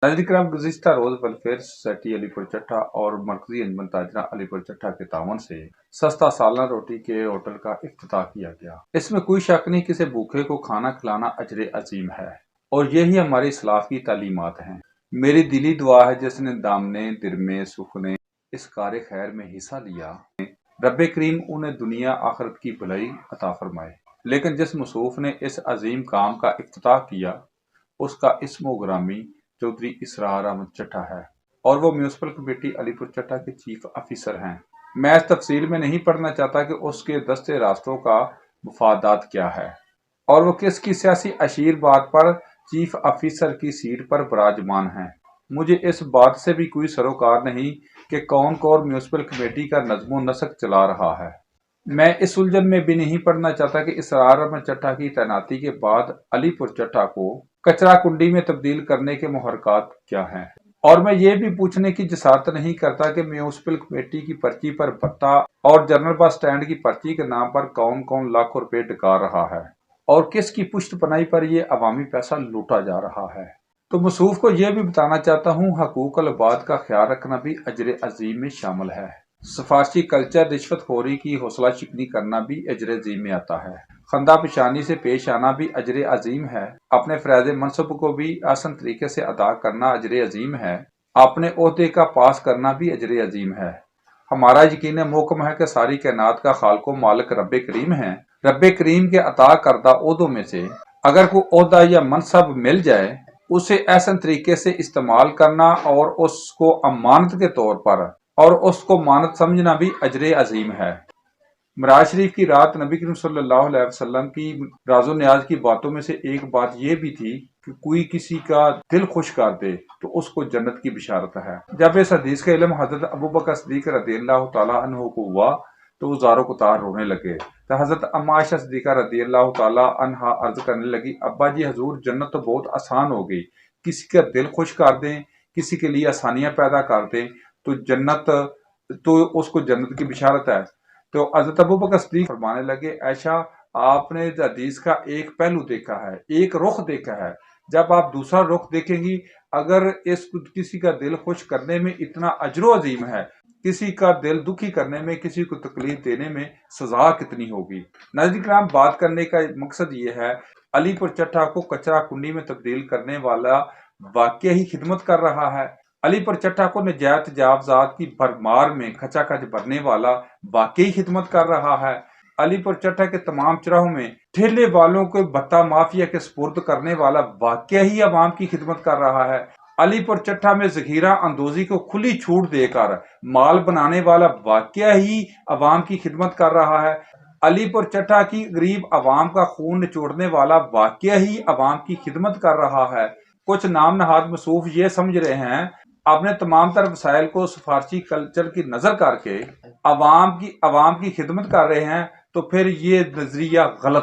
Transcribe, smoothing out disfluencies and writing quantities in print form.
नाज़रीन करام, गुज़िश्ता रोज़ welfare society Alipur चट्टा और मरकजी अंजुमन ताजरा अलीपुर चट्टा के तावन से सस्ता सालाना रोटी के होटल का इफ्तिताह किया गया। इसमें कोई शक नहीं, किसी भूखे को खाना खिलाना अजर अजीम है और यही हमारी इस्लाफ की तालीमात हैं। मेरी दिली दुआ है जिसने दामने दिरमे सुख ने इस कार खैर में हिस्सा लिया, रब्बे करीम उन्हें दुनिया आखिरत की भलाई अता फरमाए। लेकिन जिस मसूफ ने इस अजीम काम का इफ्तिताह किया उसका इस्मो ग्रामी चौधरी इसरार अहमद चट्टा है और वो म्यूनसिपल कमेटी अलीपुर चट्टा के चीफ ऑफिसर हैं। मैं इस तफसील में नहीं पढ़ना चाहता कि उसके दस्ते रास्तों का मफादात क्या है और वो किसकी सियासी अशीर बात पर चीफ ऑफिसर की सीट पर विराजमान हैं। मुझे इस बात से भी कोई सरोकार नहीं कि कौन कौन म्यूनसिपल कमेटी का नज़्मो नस्क चला रहा है। मैं इस उलझन में भी नहीं पढ़ना चाहता कि इसरार अहमद चट्टा की तैनाती के बाद अलीपुर चट्टा को कचरा कुंडी में तब्दील करने के मुहरकात क्या हैं, और मैं ये भी पूछने की जसारत नहीं करता कि म्यूनसिपल कमेटी की पर्ची पर भत्ता और जनरल बस स्टैंड की पर्ची के नाम पर कौन कौन लाखों रुपए डकार रहा है और किसकी पुश्तपनाही पर यह अवामी पैसा लूटा जा रहा है। तो मसूफ को यह भी बताना चाहता हूँ, हकूक अल-इबाद का ख्याल रखना भी अजर अजीम में शामिल है। सफारशी कल्चर रिश्वत खोरी की हौसला शिकनी करना भी अजर अजीम में आता है। खंदा पेशानी से पेश आना भी अजर अजीम है। अपने फ़राइज़ मनसब को भी आसान तरीके से अदा करना अजर अजीम है। अपने ओहदे का पास करना भी अजर अजीम है। हमारा यकीन मोहकम है कि सारी कायनात का खालिक मालिक रब्बे करीम है। रब्बे करीम के अता करदा ओहदों में से अगर कोई ओहदा या मनसब मिल जाए उसे आसान तरीके से इस्तेमाल करना और उसको अमानत के तौर पर और उसको मानत समझना भी अजर अजीम है। मिराज शरीफ की रात नबी करीम सल्लल्लाहु अलैहि वसल्लम की राजो न्याज की बातों में से एक बात यह भी थी कि कोई किसी का दिल खुश कर दे तो उसको जन्नत की बिशारत है। जब इस हदीस का इल्म हजरत अबू बकर सिद्दीक रज़ियल्लाहु तआला अन्हु को हुआ तो वो ज़ारो को तार रोने लगे। तो हजरत अम्मा आयशा सिद्दीका रज़ियल्लाहु तआला अन्हा अर्ज करने लगी, अब्बा जी हजूर, जन्नत तो बहुत आसान हो गई, किसी का दिल खुश कर दें, किसी के लिए आसानियां पैदा कर दें तो जन्नत, तो उसको जन्नत की बिशारत है। तो हज़रत अबू बकर सिद्दीक फरमाने लगे, ऐशा, आपने हदीस का एक पहलू देखा है, एक रुख देखा है, जब आप दूसरा रुख देखेंगी, अगर इस किसी का दिल खुश करने में इतना अजर अजीम है, किसी का दिल दुखी करने में, किसी को तकलीफ देने में सजा कितनी होगी। नाज़रीन किराम, बात करने का मकसद ये है, अलीपुर चट्टा को कचरा कुंडी में तब्दील करने वाला वाकई ही खिदमत कर रहा है। अलीपुर चट्टा को नजायत जावजात की भरमार में खचाखच भरने वाला वाकई खिदमत कर रहा है। अलीपुर चट्टा के तमाम चौराहों में ठेले वालों को भत्ता माफिया के सुपुर्द करने वाला वाकई ही अवाम की खिदमत कर रहा है। अलीपुर चट्टा में जखीरा अंदोजी को खुली छूट देकर माल बनाने वाला वाकई ही अवाम की खिदमत कर रहा है। अलीपुर चट्टा की गरीब अवाम का खून निचोड़ने वाला वाकई ही अवाम की खिदमत कर रहा है। कुछ नाम नहाद मसूफ ये समझ रहे हैं अपने तमाम तर वसाइल को सफारशी कल्चर की नजर करके अवाम की खिदमत कर रहे हैं, तो फिर ये नजरिया गलत